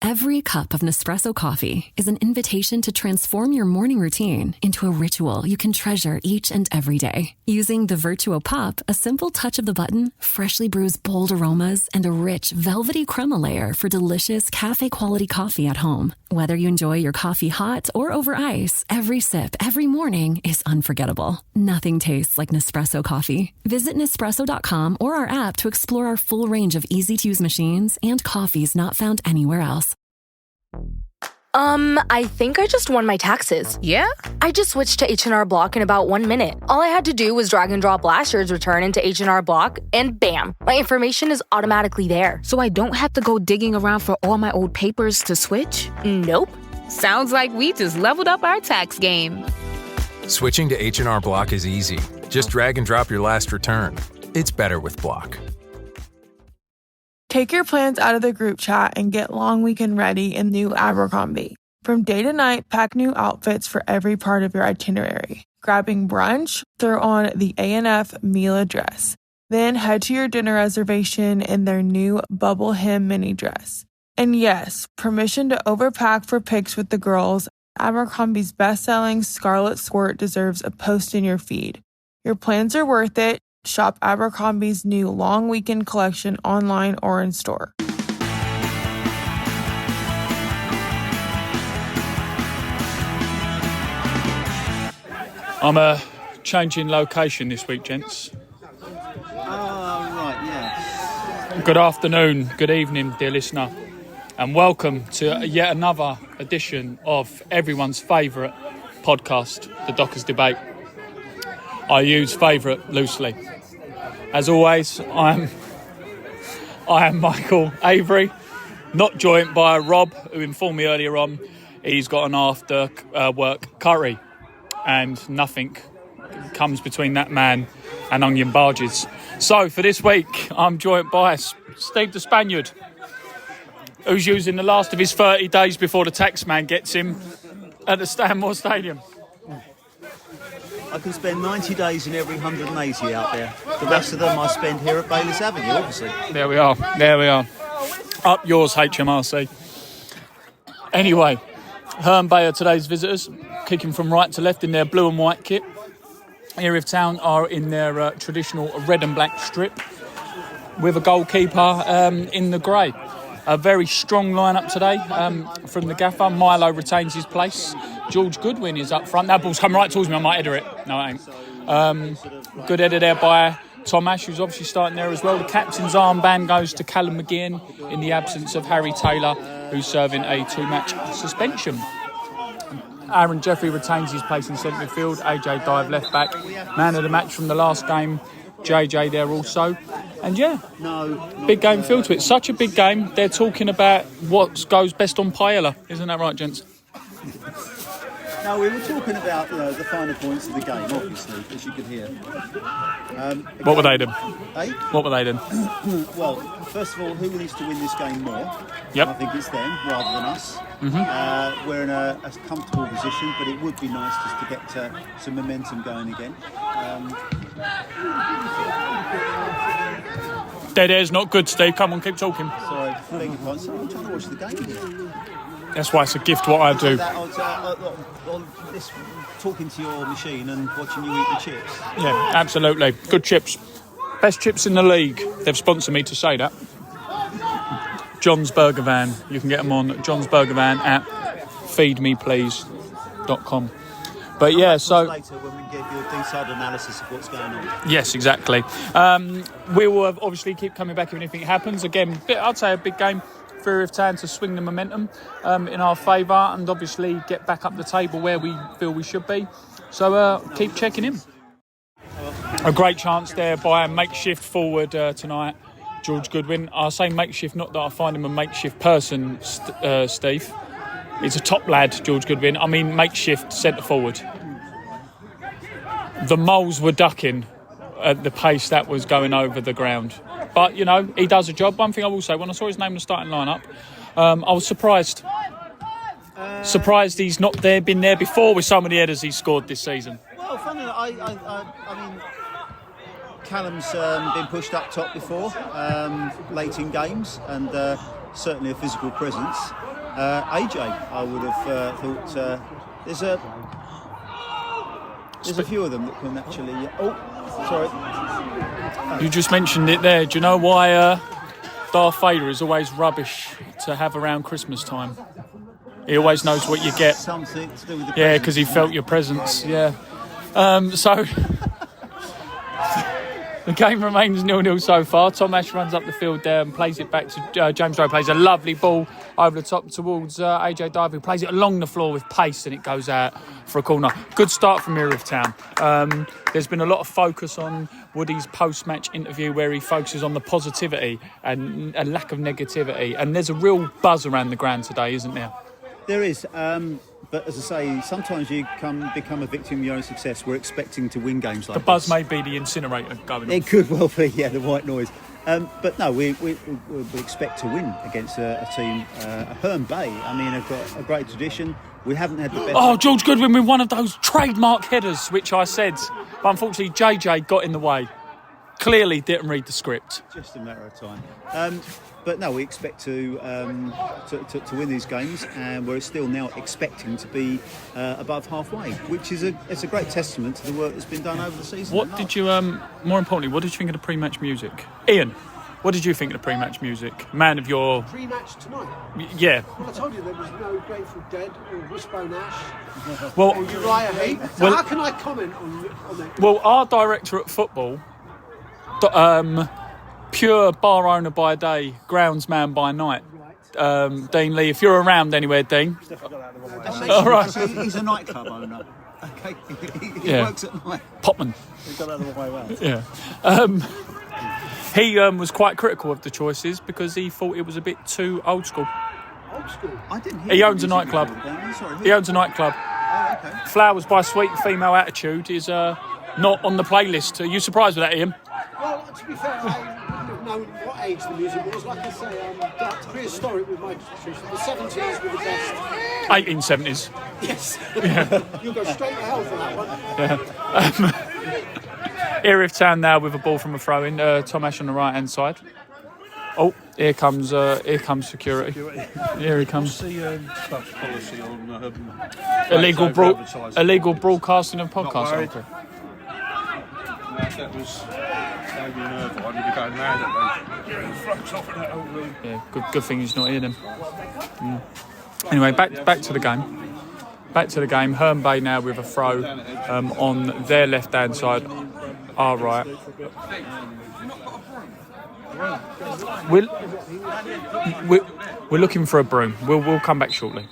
Every cup of Nespresso coffee is an invitation to transform your morning routine into a ritual you can treasure each and every day. Using the Virtuo Pup, a simple touch of the button freshly brews bold aromas and a rich, velvety crema layer for delicious cafe-quality coffee at home. Whether you enjoy your coffee hot or over ice, every sip, every morning is unforgettable. Nothing tastes like Nespresso coffee. Visit Nespresso.com or our app to explore our full range of easy-to-use machines and coffees not found anywhere else. I think I just won my taxes. Yeah? I just switched to H&R Block in about 1 minute. All I had to do was drag and drop last year's return into H&R Block, and bam, my information is automatically there. So I don't have to go digging around for all my old papers to switch? Nope. Sounds like we just leveled up our tax game. Switching to H&R Block is easy. Just drag and drop your last return. It's better with Block. Take your plans out of the group chat and get long weekend ready in new Abercrombie. From day to night, pack new outfits for every part of your itinerary. Grabbing brunch? Throw on the A&F Mila dress. Then head to your dinner reservation in their new bubble hem mini dress. And yes, permission to overpack for pics with the girls. Abercrombie's best-selling Scarlet Squirt deserves a post in your feed. Your plans are worth it. Shop Abercrombie's new long weekend collection online or in store. I'm changing location this week, gents. Right, yes. Good afternoon, good evening, dear listener, and welcome to yet another edition of everyone's favourite podcast, The Dockers Debate. I use favourite loosely. As always, I am Michael Avery, not joined by Rob, who informed me earlier on he's got an after work curry, and nothing comes between that man and onion barges. So for this week, I'm joined by Steve the Spaniard, who's using the last of his 30 days before the tax man gets him at the Stanmore Stadium. I can spend 90 days in every 180 out there. The rest of them I spend here at Baylis Avenue, obviously. There we are. Up yours, HMRC. Anyway, Herne Bay are today's visitors, kicking from right to left in their blue and white kit. Erith Town are in their traditional red and black strip, with a goalkeeper in the grey. A very strong lineup today from the gaffer. Milo retains his place. George Goodwin is up front. That ball's come right towards me. I might header it. No, it ain't. Good header there by Tom Ash, who's obviously starting there as well. The captain's armband goes to Callum McGeehan in the absence of Harry Taylor, who's serving a 2-match suspension. Aaron Jeffrey retains his place in centre midfield. AJ Dive left back. Man of the match from the last game. JJ there also. And big game feel to it. Such a big game. They're talking about what goes best on paella. Isn't that right, gents? No, we were talking about the finer points of the game, obviously, as you could hear. What were they doing? Eh? What were they doing? Well, first of all, who needs to win this game more? Yep. I think it's them rather than us. Mm-hmm. We're in a comfortable position, but it would be nice just to get some momentum going again. Dead air's not good, Steve. Come on, keep talking. Sorry, beg your pardon. I'm trying to watch the game here. That's why it's a gift what I do. Talking to your machine and watching you eat the chips. Yeah, absolutely. Good chips. Best chips in the league. They've sponsored me to say that. John's Burger Van. You can get them on John's Burger Van at feedmeplease.com. But yeah, so later when we give you a detailed analysis of what's going on. Yes, exactly. We will obviously keep coming back if anything happens. Again, I'd say a big game for Erith Town to swing the momentum in our favour and obviously get back up the table where we feel we should be. So keep checking in. A great chance there by a makeshift forward tonight, George Goodwin. I say makeshift, not that I find him a makeshift person, Steve. He's a top lad, George Goodwin. I mean makeshift centre forward. The moles were ducking at the pace that was going over the ground. But, you know, he does a job. One thing I will say, when I saw his name in the starting lineup, I was surprised. Surprised he's not there, been there before with so many headers he's scored this season. Well, funny, I mean, Callum's been pushed up top before, late in games, and certainly a physical presence. AJ, I would have thought there's a few of them that can actually. Oh, sorry. You just mentioned it there. Do you know why Darth Vader is always rubbish to have around Christmas time? He always knows what you get. Something to do with the Yeah, because he felt your presence. Yeah. So the game remains 0-0 so far. Tom Ash runs up the field there and plays it back to James Rowe. Plays a lovely ball over the top towards AJ Dive, who plays it along the floor with pace, and it goes out for a corner. Good start from Erith Town. There's been a lot of focus on Woody's post-match interview where he focuses on the positivity and a lack of negativity. And there's a real buzz around the ground today, isn't there? There is, but as I say, sometimes you become a victim of your own success. We're expecting to win games like this. The buzz may be the incinerator going on. It could well be, yeah, the white noise. But no, we expect to win against a team, Herne Bay. I mean, have got a great tradition. We haven't had the best... Oh, George Goodwin with one of those trademark headers, which I said, but unfortunately JJ got in the way. Clearly didn't read the script. Just a matter of time. But no, we expect to win these games, and we're still now expecting to be above halfway, which is a great testament to the work that's been done over the season. What did you, more importantly, what did you think of the pre-match music? Ian, what did you think of the pre-match music? Man of your... Pre-match tonight? Yeah. Well, I told you there was no Grateful Dead or Wishbone Ash well, or Uriah Heep. So well, how can I comment on it? Well, our director at football... pure bar owner by day, groundsman by night. Dean Lee, if you're around anywhere, Dean. All right. He's a nightclub owner. Okay. He works at night. Popman. He's got that the way around. Yeah. He was quite critical of the choices because he thought it was a bit too old school. Old school? I didn't hear. He owns a nightclub. He owns a nightclub. Oh, okay. Flowers by Sweet Female Attitude is not on the playlist. Are you surprised with that, Ian? Well, to be fair, I wouldn't have known what age the music was. Like I say, prehistoric with my choice. The 70s were the best. 1870s. Yes. Yeah. You'll go straight to hell for that one. Yeah. Erith Town now with a ball from a throw-in. Tom Ash on the right-hand side. Oh, here comes security. Here he comes. What's the club's policy on illegal broadcasting of podcasts? That was maybe an Irvine. You'd be going mad at those. Front off of that old room. Yeah, good thing he's not here then. Anyway, back to the game. Back to the game. Herne Bay now with a throw on their left-hand side. Our right. We're looking for a broom. We'll come back shortly.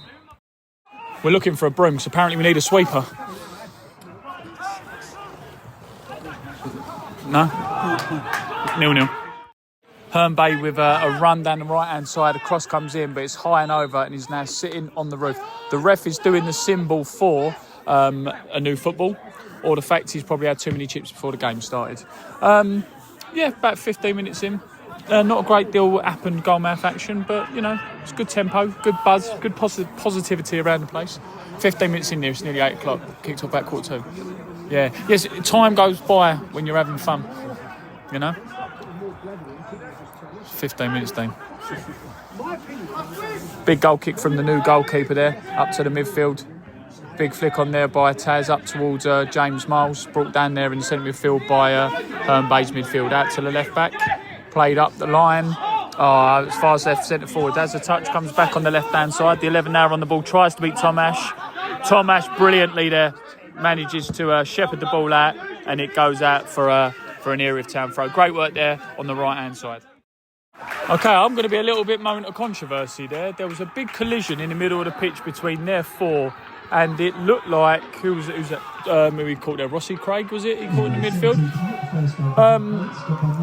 We're looking for a broom because apparently we need a sweeper. No? 0-0. Herne Bay with a run down the right-hand side. A cross comes in, but it's high and over and he's now sitting on the roof. The ref is doing the symbol for a new football, or the fact he's probably had too many chips before the game started. About 15 minutes in. Not a great deal happened, goal-mouth action, but, it's good tempo, good buzz, good positivity around the place. 15 minutes in there, it's nearly 8 o'clock. Kicked off about 1:45. Yeah. Yes, time goes by when you're having fun, 15 minutes, Dean. Big goal kick from the new goalkeeper there, up to the midfield. Big flick on there by Taz up towards James Miles. Brought down there in the centre midfield by Herne Bay's midfield. Out to the left back. Played up the line. As far as left centre forward. As the touch comes back on the left-hand side. The 11 now on the ball. Tries to beat Tom Ash. Tom Ash brilliantly there. Manages to shepherd the ball out. And it goes out for an Erith Town throw. Great work there on the right-hand side. Okay, I'm going to be a little bit moment of controversy there. There was a big collision in the middle of the pitch between their four, and it looked like who's that? Who he caught there? Rossi Craig, was it? He caught in the midfield.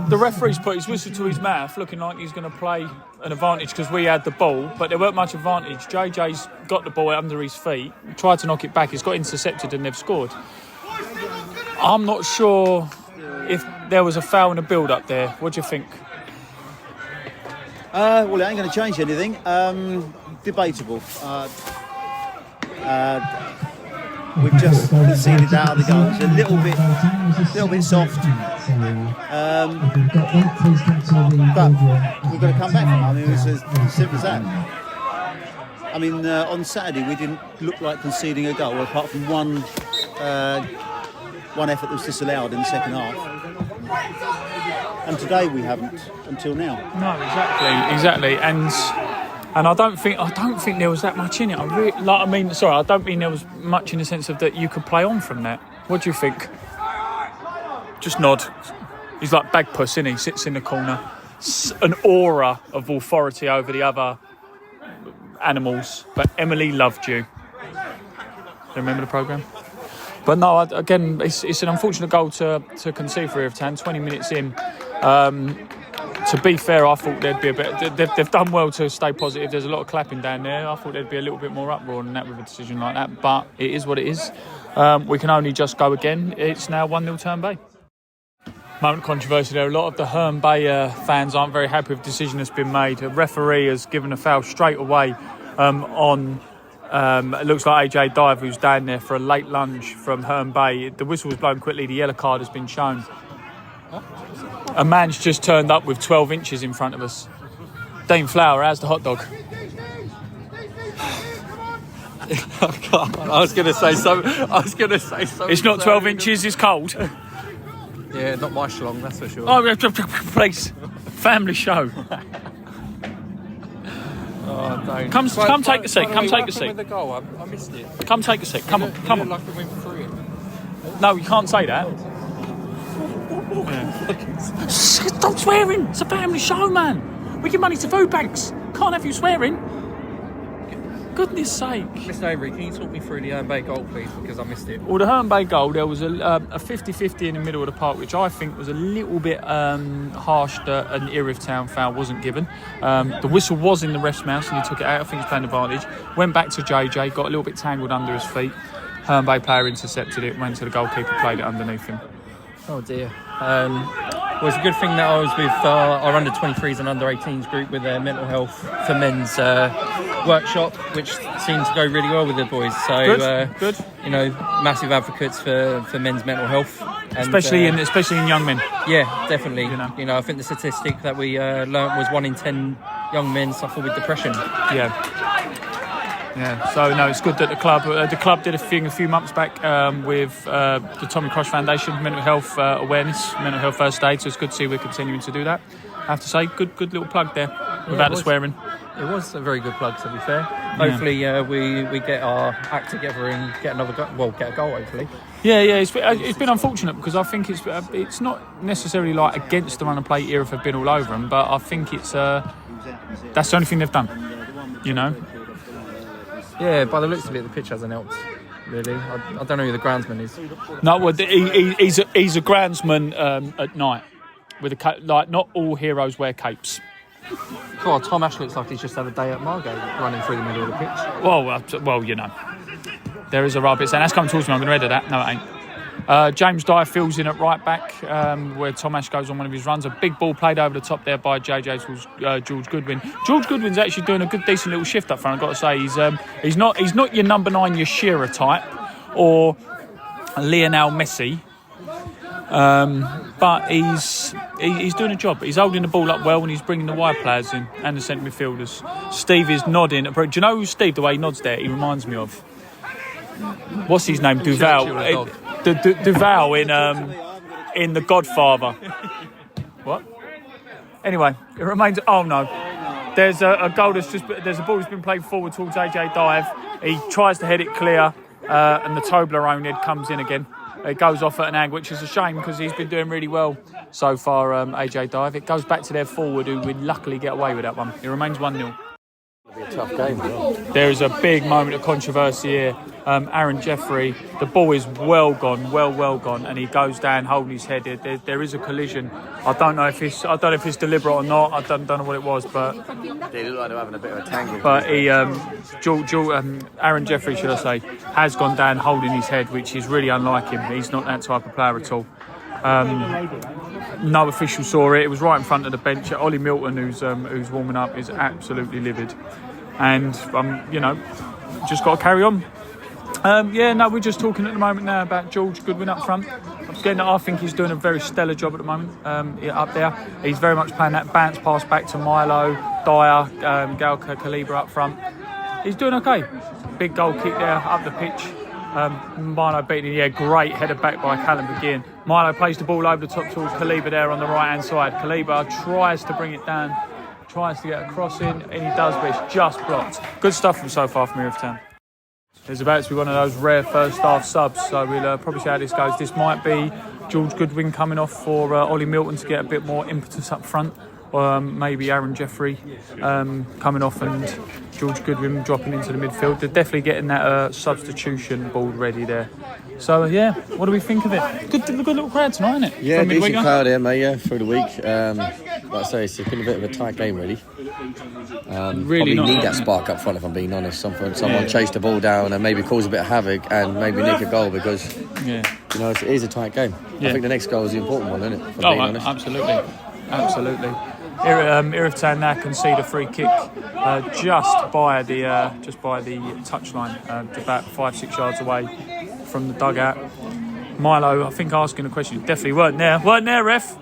The referee's put his whistle to his mouth, looking like he's going to play an advantage because we had the ball, but there weren't much advantage. JJ's got the ball under his feet, tried to knock it back. It's got intercepted, and they've scored. I'm not sure if there was a foul in the build-up there. What do you think? Well, it ain't going to change anything. Debatable. We've just conceded out of the goal. It's a little bit soft. But we've got to come back. I mean, it's as simple as that. I mean, on Saturday we didn't look like conceding a goal, apart from one effort that was disallowed in the second half. And today we haven't until now. No, exactly. And I don't think there was that much in it. I don't mean there was much in the sense of that you could play on from that. What do you think? Just nod. He's like Bagpuss, isn't he? Sits in the corner. An aura of authority over the other animals. But Emily loved you. Do you remember the programme? But no, again, it's an unfortunate goal to concede for Erith Town. 20 minutes in. To be fair, I thought there'd be a bit. They've done well to stay positive. There's a lot of clapping down there. I thought there'd be a little bit more uproar than that with a decision like that. But it is what it is. We can only just go again. It's now 1-0 Herne Bay. Moment of controversy there. A lot of the Herne Bay fans aren't very happy with the decision that's been made. A referee has given a foul straight away on. It looks like AJ Dive, who's down there for a late lunge from Herne Bay. The whistle was blown quickly. The yellow card has been shown. A man's just turned up with 12 inches in front of us. Dean Flower, how's the hot dog? I was going to say something. It's not 12 inches, it's cold. Yeah, not my schlong, that's for sure. Oh, please. Family show. Don't. Come take a seat. Come take a seat. With the goal? I missed it. Come take a seat. Come on. Like we went through it. No, you can't say that. Yeah. Stop swearing. It's a family show, man. We give money to food banks. Can't have you swearing. Goodness sake. Mr. Avery, can you talk me through the Herne Bay goal, please? Because I missed it. Well, the Herne Bay goal, there was a 50-50 in the middle of the park, which I think was a little bit harsh that an Erith Town foul wasn't given. The whistle was in the ref's mouth and he took it out. I think he's playing advantage. Went back to JJ, got a little bit tangled under his feet. Herne Bay player intercepted it, went to the goalkeeper, played it underneath him. Oh dear. Well, it's a good thing that I was with our under-23s and under-18s group with their mental health for men's workshop, which seemed to go really well with the boys. So good. You know, massive advocates for men's mental health, and, especially in young men. Yeah, definitely. You know, I think the statistic that we learnt was 1 in 10 young men suffer with depression. Yeah. So no, it's good that the club did a thing a few months back with the Tommy Cross Foundation, mental health awareness, mental health first aid. So it's good to see we're continuing to do that. I have to say, good little plug there without the swearing. It was a very good plug, to be fair. Hopefully, we get our act together and get another goal. Well, get a goal, hopefully. Yeah. It's been unfortunate because I think it's not necessarily like against the run and play Erith have been all over them, but I think it's that's the only thing they've done. You know. Yeah, by the looks of it, the pitch hasn't helped, really. I don't know who the groundsman is. No, well, he's a groundsman at night. With like, not all heroes wear capes. God, Tom Ash looks like he's just had a day at Margate running through the middle of the pitch. Well, you know. There is a rubbish, and that's coming towards me. I'm going to edit that. No, it ain't. James Dyer fills in at right back where Tom Ash goes on one of his runs. A big ball played over the top there by JJ's George Goodwin. George Goodwin's actually doing a good, decent little shift up front. I've got to say, he's not your number 9, your Shearer type or Lionel Messi, but he's doing a job. He's holding the ball up well and he's bringing the wide players in and the centre midfielders. Steve is nodding. Do you know who Steve? The way he nods there, he reminds me of. What's his name? Duval. Duval in The Godfather. What? Anyway, it remains. Oh no, there's a goal there's a ball that's been played forward towards AJ Dive. He tries to head it clear, and the Toblerone head comes in again. It goes off at an angle, which is a shame because he's been doing really well so far. AJ Dive. It goes back to their forward, who would luckily get away with that one. It remains 1-0. It'll be a tough game. There is a big moment of controversy here. Aaron Jeffrey, the ball is well gone, and he goes down holding his head. There is a collision. I don't know if it's deliberate or not. I don't know what it was, but they look like they're having a bit of a tangle. But Aaron Jeffrey, should I say, has gone down holding his head, which is really unlike him. He's not that type of player at all. No official saw it. It was right in front of the bench. Ollie Milton, who's warming up, is absolutely livid, and just got to carry on. We're just talking at the moment now about George Goodwin up front. Again, I think he's doing a very stellar job at the moment up there. He's very much playing that bounce pass back to Milo, Dyer, Galka, Kaliber up front. he's doing okay. Big goal kick there up the pitch. Milo beating him. Yeah, great header back by Callum again. Milo plays the ball over the top towards Kaliba there on the right hand side. Kaliba tries to bring it down, tries to get a cross in, and he does, but it's just blocked. Good stuff from so far from Erith Town. There's about to be one of those rare first half subs, so we'll probably see how this goes. This might be George Goodwin coming off for Ollie Milton to get a bit more impetus up front. Maybe Aaron Jeffrey coming off and George Goodwin dropping into the midfield. They're definitely getting that substitution board ready there. So, yeah, what do we think of it? Good little crowd tonight, isn't it? Yeah, decent crowd here, mate, yeah, through the week. Like I say, it's been a bit of a tight game, really. Really probably need that spark up front, if I'm being honest. Someone chase the ball down and maybe cause a bit of havoc and maybe nick a goal because, you know, it is a tight game. Yeah. I think the next goal is the important one, isn't it? If I'm being honest. Absolutely. Erith Town now concede a free kick just by the touchline, about 5-6 yards away from the dugout. Milo, I think, asking a question. Definitely weren't there, ref.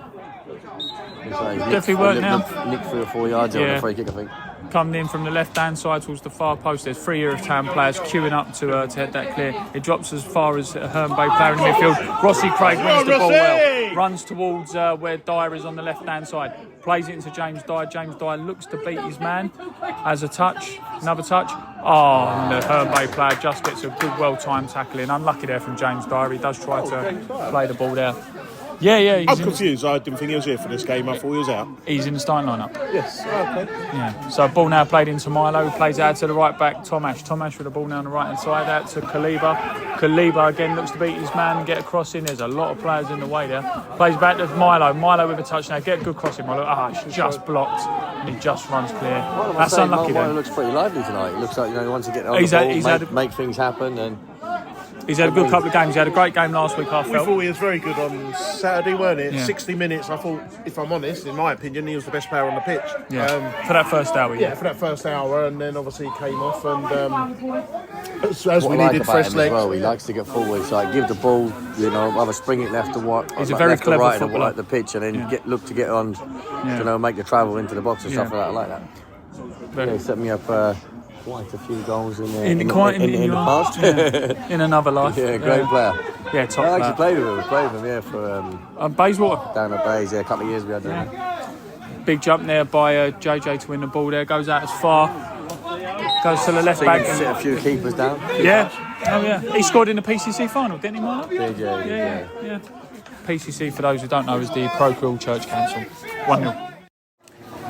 Definitely weren't there. Nick 3 or 4 yards on the free kick, I think. Coming in from the left-hand side towards the far post. There's 3 Erith Town players queuing up to head that clear. It drops as far as Herne Bay player in the midfield. Rossi Craig wins the ball well. Runs towards where Dyer is on the left-hand side. Plays it into James Dyer. James Dyer looks to beat his man. Has a touch. Another touch. And the Herne Bay player just gets a good, well-timed tackle in. Unlucky there from James Dyer. He does try to play the ball there. Yeah. I'm confused. I didn't think he was here for this game. I thought he was out. He's in the starting lineup. Yes. Okay. Yeah. So ball now played into Milo. Who plays out to the right back. Tomash with the ball now on the right hand side. Out to Kaliba. Kaliba again looks to beat his man and get a cross in. There's a lot of players in the way there. Plays back to Milo. Milo with a touch now. Get a good cross in. Milo. It's just blocked. And he just runs clear. That's unlucky. Milo looks pretty lively tonight. It looks like, you know, he wants to get on the ball, make things happen and. He's had a good couple of games. He had a great game last week, I felt. We thought he was very good on Saturday, weren't it? Yeah. 60 minutes, I thought, if I'm honest, in my opinion, he was the best player on the pitch. Yeah. For that first hour, for that first hour, and then obviously he came off, and as we needed fresh legs. Well, he likes to get forward, so give the ball, you know, either spring it left to right, he's a very clever right footballer. Like the pitch, and then look to get on, you know, make the travel into the box and stuff like that. He set me up. Quite a few goals in the past. In another life. Yeah, great player. Yeah, top player. I actually played with him, for Bayswater. Down at Bays, a couple of years we had him. Big jump there by JJ to win the ball there. Goes out as far. Goes to the left back. Sit a few keepers down. Yeah. He scored in the PCC final, didn't he, Mark? Yeah. PCC, for those who don't know, is the Parochial Church Council. 1-0.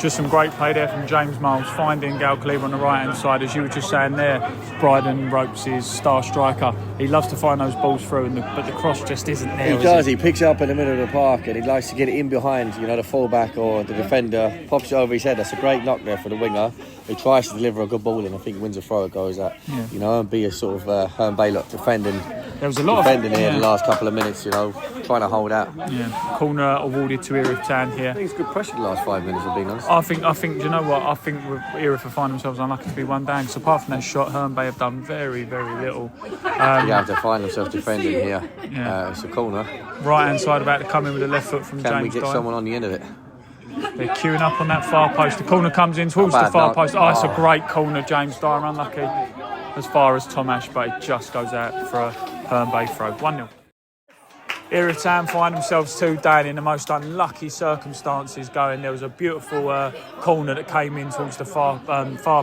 Just some great play there from James Miles, finding Gal Cleaver on the right-hand side. As you were just saying there, Bryden Ropes is star striker. He loves to find those balls through, but the cross just isn't there. He does. He picks it up in the middle of the park and he likes to get it in behind, you know, the fullback or the defender. Pops it over his head. That's a great knock there for the winger. He tries to deliver a good ball in. I think wins a throw. It goes at, you know, and be a sort of Herne Bay lot defending. There was a lot of here the last couple of minutes, you know, trying to hold out. Yeah, corner awarded to Erith Town here. I think it's good pressure the last 5 minutes, of being honest. I think. Do you know what? I think Erith have find themselves unlucky to be one down. So apart from that shot, Herne Bay have done very, very little. You have to find themselves defending here. It's a corner. Right hand side about to come in with a left foot from James Dyer. Can we get someone on the end of it? They're queuing up on that far post. The corner comes in towards the far post. It's a great corner. James Dyer unlucky as far as Tomash, but it just goes out for a Herne Bay throw. 1-0. Erith Town find themselves 2 down in the most unlucky circumstances going. There was a beautiful corner that came in towards the far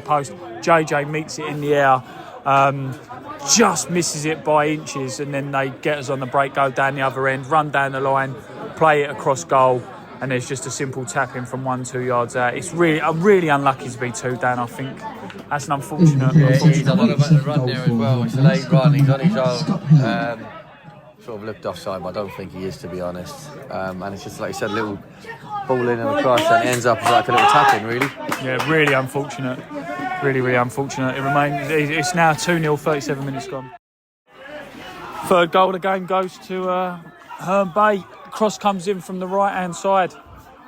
post. JJ meets it in the air, just misses it by inches, and then they get us on the break, go down the other end, run down the line, play it across goal, and there's just a simple tap-in from 1-2 yards out. It's really unlucky to be 2 down, I think. That's an unfortunate... He's on about the run there as well. It's a late run, he's on his own. Sort of looked offside, but I don't think he is, to be honest. And it's just, like you said, a little ball in and across and ends up as like a little tap-in, really. Yeah, really unfortunate. Really unfortunate. It's now 2-0, 37 minutes gone. Third goal of the game goes to Herne Bay. Cross comes in from the right-hand side,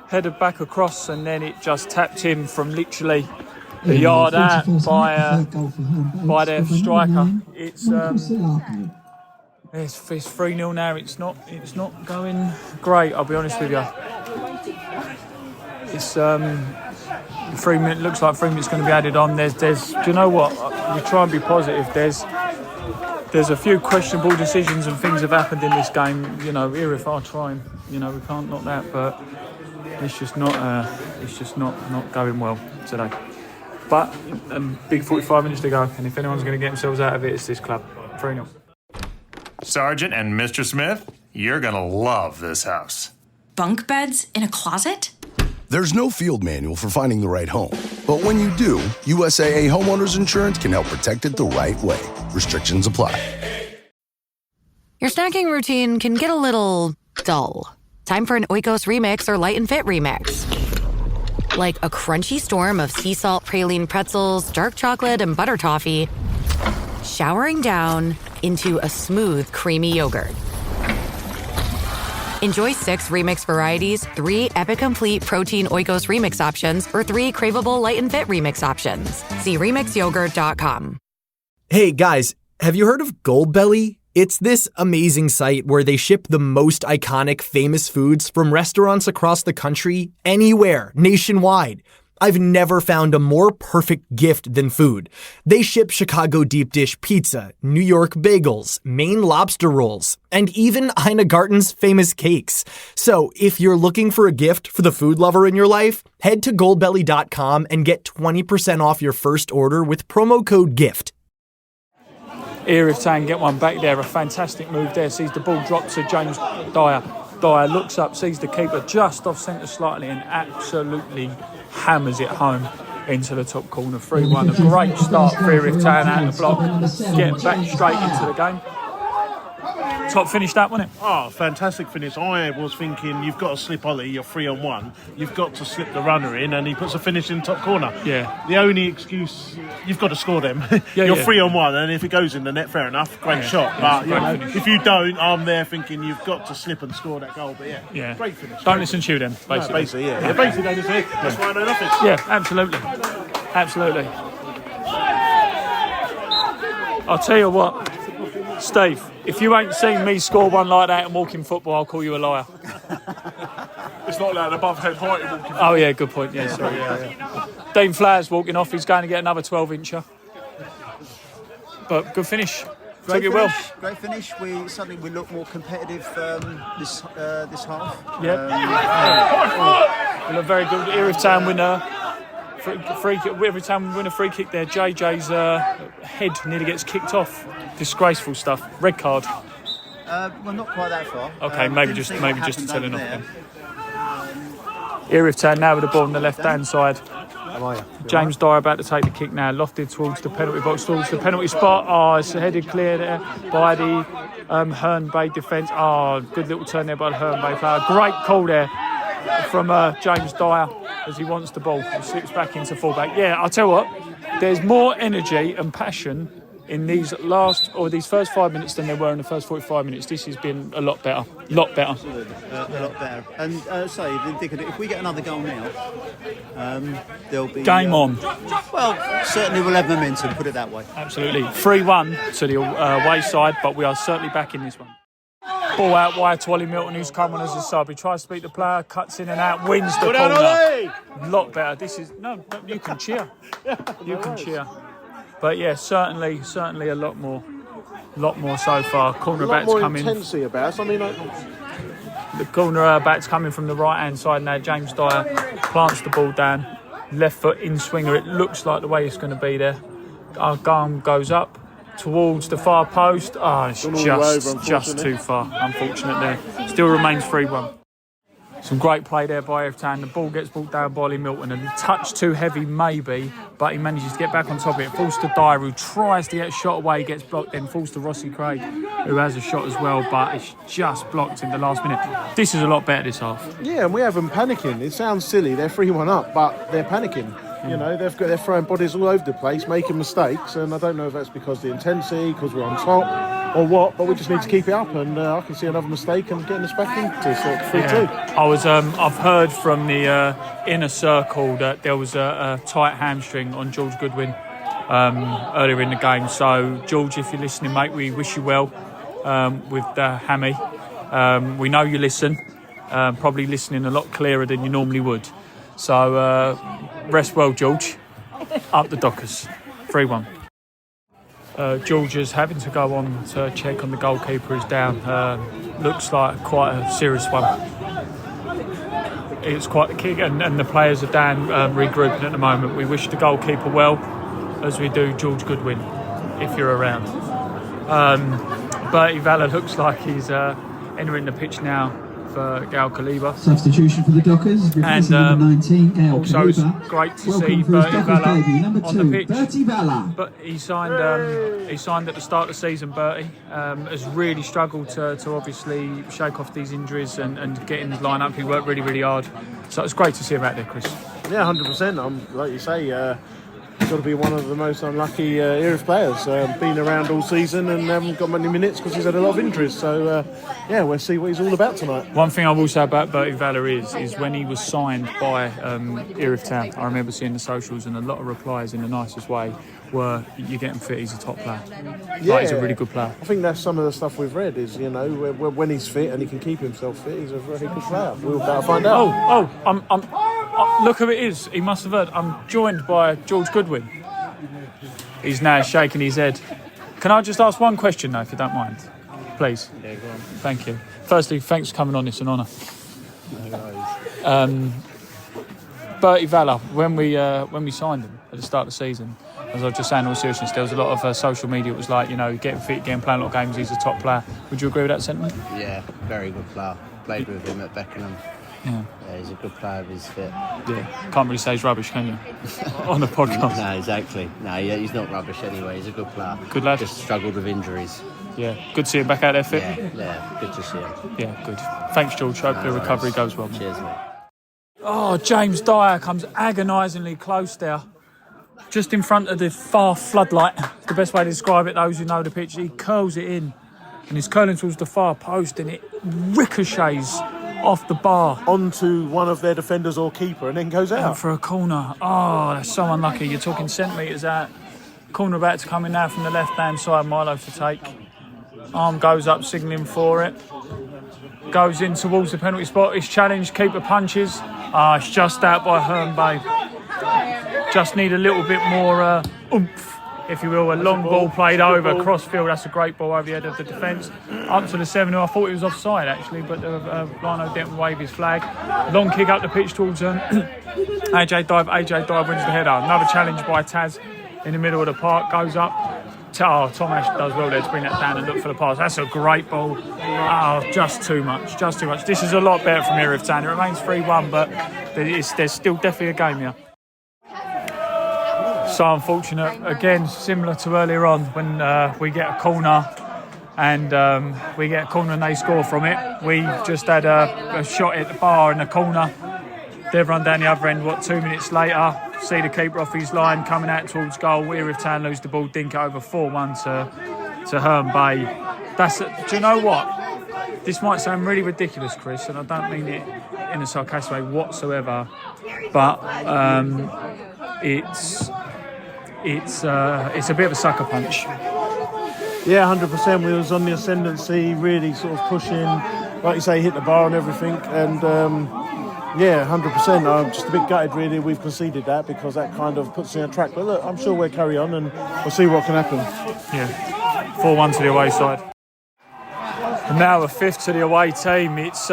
headed back across, and then it just tapped him from literally a yard out by their striker. It's 3-0 now. It's not going great, I'll be honest with you. It's 3 minutes. Looks like 3 minutes going to be added on. There's. Do you know what? try and be positive. There's a few questionable decisions and things have happened in this game. You know, Erith are trying. You know, we can't knock that, but it's just not going well today. But big 45 minutes to go, and if anyone's going to get themselves out of it, it's this club. 3-0. Sergeant and Mr. Smith, you're going to love this house. Bunk beds in a closet? There's no field manual for finding the right home. But when you do, USAA Homeowners Insurance can help protect it the right way. Restrictions apply. Your snacking routine can get a little dull. Time for an Oikos Remix or Light and Fit Remix. Like a crunchy storm of sea salt praline pretzels, dark chocolate, and butter toffee, showering down into a smooth, creamy yogurt. Enjoy 6 remix varieties, 3 Epic Complete Protein Oikos Remix options, or 3 craveable Light and Fit Remix options. See remixyogurt.com. Hey guys, have you heard of Goldbelly? It's this amazing site where they ship the most iconic, famous foods from restaurants across the country, anywhere, nationwide. I've never found a more perfect gift than food. They ship Chicago deep dish pizza, New York bagels, Maine lobster rolls, and even Ina Garten's famous cakes. So if you're looking for a gift for the food lover in your life, head to goldbelly.com and get 20% off your first order with promo code GIFT. Erith Town get one back there, a fantastic move there, sees the ball drop to James Dyer. Dyer looks up, sees the keeper just off centre slightly and absolutely hammers it home into the top corner. 3-1, a great start for Erith Town out of the block, getting back straight into the game. Top finish that, wasn't it? Oh, fantastic finish. I was thinking you've got to slip Ollie, you're 3-on-1. You've got to slip the runner in, and he puts a finish in top corner. Yeah. The only excuse, you've got to score them. You're 3-on-1, and if it goes in the net, fair enough. Great shot. But you know, if you don't, I'm there thinking you've got to slip and score that goal. But great finish. Don't listen to you then, basically. No, basically, basically, don't listen to you. That's why I know nothing. Yeah, absolutely. Absolutely. I'll tell you what, Steve, if you ain't seen me score one like that and walk in football, I'll call you a liar. It's not like above head height walking football. Oh, yeah, good point. Yeah, sorry. Yeah. Dean Flowers walking off, he's going to get another 12-incher. But good finish. Took it well. Great finish. We look more competitive this half. Yeah. We look very good. Erith Town winner. Free kick. Every time we win a free kick there, JJ's head nearly gets kicked off. Disgraceful stuff. Red card. Well, not quite that far. Okay, maybe just to tell him off. Erith Town now with the ball on the left-hand side. James Dyer about to take the kick now, lofted towards the penalty box, towards the penalty spot. Oh, it's headed clear there by the Herne Bay defence. Oh, good little turn there by the Herne Bay player. Great call there from James Dyer as he wants the ball. He slips back into fullback. Yeah, I'll tell you what, there's more energy and passion in these first 5 minutes than there were in the first 45 minutes. This has been a lot better. A lot better. A lot better. And if we get another goal now, there'll be... Game on. Well, certainly we'll have momentum, put it that way. Absolutely. 3-1 to the away side, but we are certainly back in this one. Ball out wide to Ollie Milton, who's come on as a sub. He tries to beat the player, cuts in and out, wins the corner. A lot better. This is... No, you can cheer. You can cheer. But yeah, certainly a lot more so far. Cornerbacks coming. Intensity about. I mean, the cornerback's coming from the right hand side now. James Dyer plants the ball down, left foot in swinger. It looks like the way it's going to be there. Our arm goes up towards the far post. Oh, it's just too far. Unfortunate there. Still remains 3-1. Some great play there by Erith Town. The ball gets brought down by Ollie Milton, and a touch too heavy maybe, but he manages to get back on top of it. Falls to Dyer, who tries to get a shot away, gets blocked, then falls to Rossi Craig, who has a shot as well, but it's just blocked in the last minute. This is a lot better this half. Yeah, and we have them panicking. It sounds silly, they're 3-1 up, but they're panicking. You know, they're throwing bodies all over the place, making mistakes, and I don't know if that's because of the intensity, because we're on top, or what, but we just need to keep it up, and I can see another mistake and getting us back into 3-2. I've heard from the inner circle that there was a tight hamstring on George Goodwin earlier in the game. So, George, if you're listening, mate, we wish you well with Hammy. We know you listen, probably listening a lot clearer than you normally would. So, rest well, George. Up the Dockers. 3-1. Georgia's having to go on to check on the goalkeeper is down. Looks like quite a serious one. It's quite a kick, and the players are down regrouping at the moment. We wish the goalkeeper well, as we do George Goodwin, if you're around. Bertie Valla looks like he's entering the pitch now for Gael Kaliba. Substitution for the Dockers, replacing number 19, Gael also Kaliba. it's great to Welcome see for his Bertie Dockers Valla debut, number on 2, the pitch. Bertie Valla. But he signed at the start of the season. Bertie has really struggled to obviously shake off these injuries and get in the line-up. He worked really, really hard. So it's great to see him out there, Chris. Yeah, 100%. Like you say, he's got to be one of the most unlucky Erith players. Been around all season and haven't got many minutes because he's had a lot of injuries. So, we'll see what he's all about tonight. One thing I will say about Bertie Valla is when he was signed by Erith Town, I remember seeing the socials and a lot of replies in the nicest way were, "You're getting fit, he's a top player." Yeah, he's a really good player. I think that's some of the stuff we've read is, when he's fit and he can keep himself fit, he's a very good player. We'll find out. Look who it is. He must have heard. I'm joined by George Goodwin. He's now shaking his head. Can I just ask one question, though, if you don't mind? Please. Yeah, go on. Thank you. Firstly, thanks for coming on. It's an honour. Bertie Valla, when we signed him at the start of the season, as I was just saying in all seriousness, there was a lot of social media. It was like, getting fit, playing a lot of games, he's a top player. Would you agree with that sentiment? Yeah, very good player. Played with him at Beckenham. Yeah, he's a good player if he's fit. Yeah, can't really say he's rubbish, can you? On the podcast. No, exactly. No, yeah, he's not rubbish anyway. He's a good player. Good lad. Just struggled with injuries. Yeah, good to see him back out there fit. Yeah, good to see him. Yeah, good. Thanks, George. Hope the recovery goes well. Cheers, mate. Oh, James Dyer comes agonisingly close there. Just in front of the far floodlight. The best way to describe it, those who know the pitch, he curls it in. And he's curling towards the far post and it ricochets off the bar onto one of their defenders or keeper and then goes out. And for a corner. Oh, that's so unlucky. You're talking centimetres out. Corner about to come in now from the left-hand side. Milo to take. Arm goes up, signalling for it. Goes in towards the penalty spot. It's challenged. Keeper punches. It's just out by Herne Bay. Just need a little bit more oomph, if you will. A long ball played over crossfield. That's a great ball over the head of the defence. Up to the 7-0. I thought it was offside actually, but Rhino didn't wave his flag. Long kick up the pitch towards AJ Dive. AJ Dive wins the header. Another challenge by Taz in the middle of the park. Goes up. Tom Ash does well there to bring that down and look for the pass. That's a great ball. Just too much. This is a lot better from Erith Town. It remains 3-1, but there's still definitely a game here. So unfortunate, again, similar to earlier on when we get a corner and they score from it. We just had a shot at the bar in the corner. They've run down the other end, 2 minutes later, see the keeper off his line, coming out towards goal. Erith Town lose the ball, dink it over 4-1 to Herne Bay. Do you know what? This might sound really ridiculous, Chris, and I don't mean it in a sarcastic way whatsoever, but it's a bit of a sucker punch. Yeah, 100%. We was on the ascendancy, really sort of pushing, like you say, hit the bar and everything. And 100%. I'm just a bit gutted, really. We've conceded that because that kind of puts us in a track. But look, I'm sure we'll carry on and we'll see what can happen. Yeah, 4-1 to the away side. And now a fifth to the away team. It's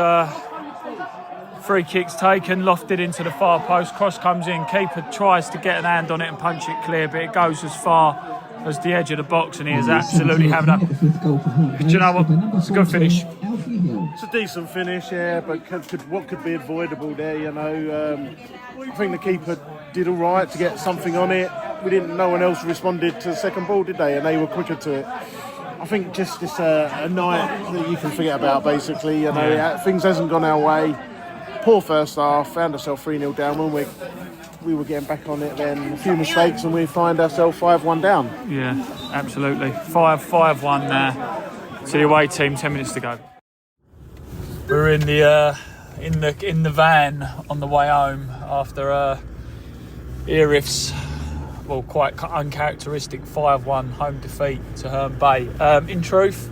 free kicks taken, lofted into the far post. Cross comes in. Keeper tries to get an hand on it and punch it clear, but it goes as far as the edge of the box, and he is absolutely having a... Do you know what? It's a good finish. It's a decent finish, yeah, but what could be avoidable there, you know? I think the keeper did all right to get something on it. No one else responded to the second ball, did they? And they were quicker to it. I think just it's a night that you can forget about, basically. You know, things hasn't gone our way. Poor first half, found ourselves 3-0 down when we were getting back on it, then a few mistakes and we find ourselves 5-1 down. Yeah, absolutely. 5-1 there to the away team, 10 minutes to go. We're in the van on the way home after Erith's quite uncharacteristic 5-1 home defeat to Herne Bay. In truth,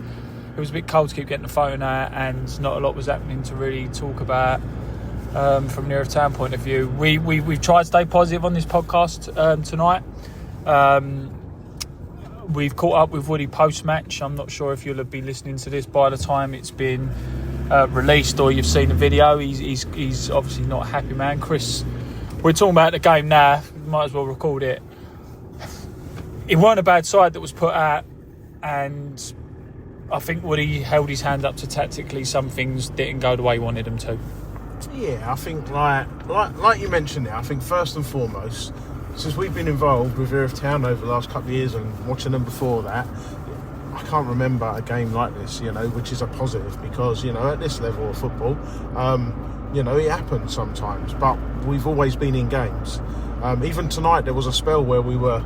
it was a bit cold to keep getting the phone out and not a lot was happening to really talk about from an Erith Town point of view. We've tried to stay positive on this podcast tonight. We've caught up with Woody post-match. I'm not sure if you'll be listening to this by the time it's been released or you've seen the video. He's obviously not a happy man. Chris, we're talking about the game now. Might as well record it. It weren't a bad side that was put out, and I think Woody held his hand up to tactically some things didn't go the way he wanted them to. Yeah, I think like you mentioned it, I think first and foremost, since we've been involved with Erith Town over the last couple of years and watching them before that, I can't remember a game like this, which is a positive because, at this level of football, it happens sometimes, but we've always been in games. Even tonight, there was a spell where we were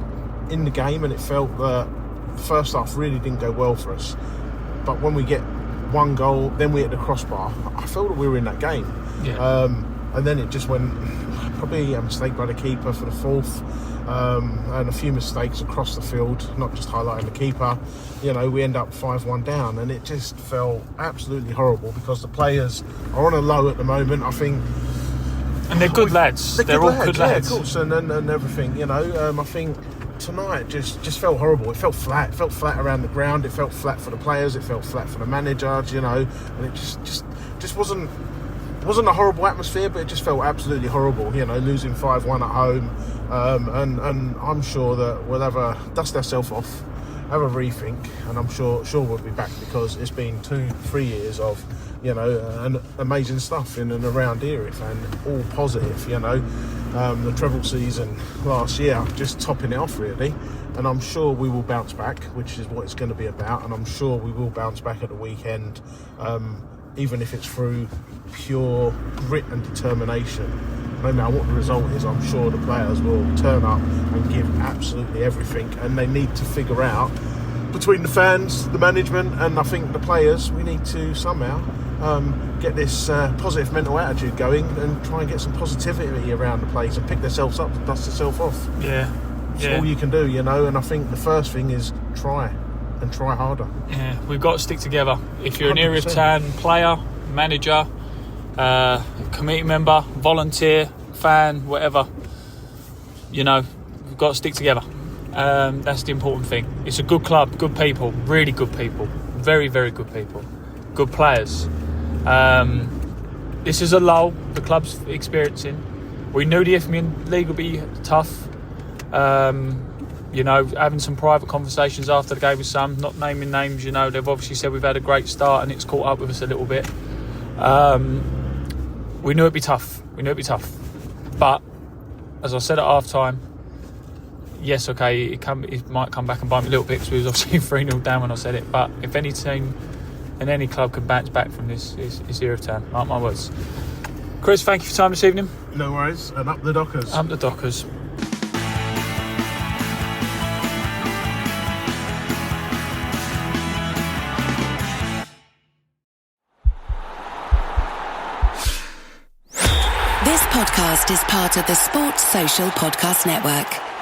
in the game and it felt that the first half really didn't go well for us. But when we get one goal, then we hit the crossbar, I felt that we were in that game. Yeah. And then it just went, probably a mistake by the keeper for the fourth, and a few mistakes across the field, not just highlighting the keeper. We end up 5-1 down, and it just felt absolutely horrible because the players are on a low at the moment, I think. And they're good lads. They're all good lads. Yeah, of course, and everything, I think tonight just felt horrible. It felt flat. It felt flat around the ground. It felt flat for the players. It felt flat for the manager, and it just wasn't a horrible atmosphere, but it just felt absolutely horrible, losing 5-1 at home. And I'm sure that we'll dust ourselves off, have a rethink, and I'm sure we'll be back because it's been 2-3 years of, an amazing stuff in and around Erith and all positive, the treble season last year, just topping it off really. And I'm sure we will bounce back, which is what it's going to be about. And I'm sure we will bounce back at the weekend, even if it's through pure grit and determination. No matter what the result is, I'm sure the players will turn up and give absolutely everything. And they need to figure out, between the fans, the management, and I think the players, we need to somehow get this positive mental attitude going and try and get some positivity around the place and pick themselves up and dust themselves off. Yeah. It's all you can do, and I think the first thing is try harder. Yeah, we've got to stick together. If you're an Erith Town player, manager, committee member, volunteer, fan, whatever, we've got to stick together. That's the important thing. It's a good club, good people, really good people, very, very good people, good players. This is a lull the club's experiencing. We knew the Isthmian League would be tough. Having some private conversations after the game with some, not naming names, they've obviously said we've had a great start and it's caught up with us a little bit. We knew it'd be tough. But, as I said at half-time, yes, okay, it might come back and bite me a little bit because we was obviously 3-0 down when I said it. But if any team and any club can bounce back from this, it's Erith Town. Mark my words. Chris, thank you for your time this evening. No worries. And up the Dockers. Up the Dockers. This podcast is part of the Sports Social Podcast Network.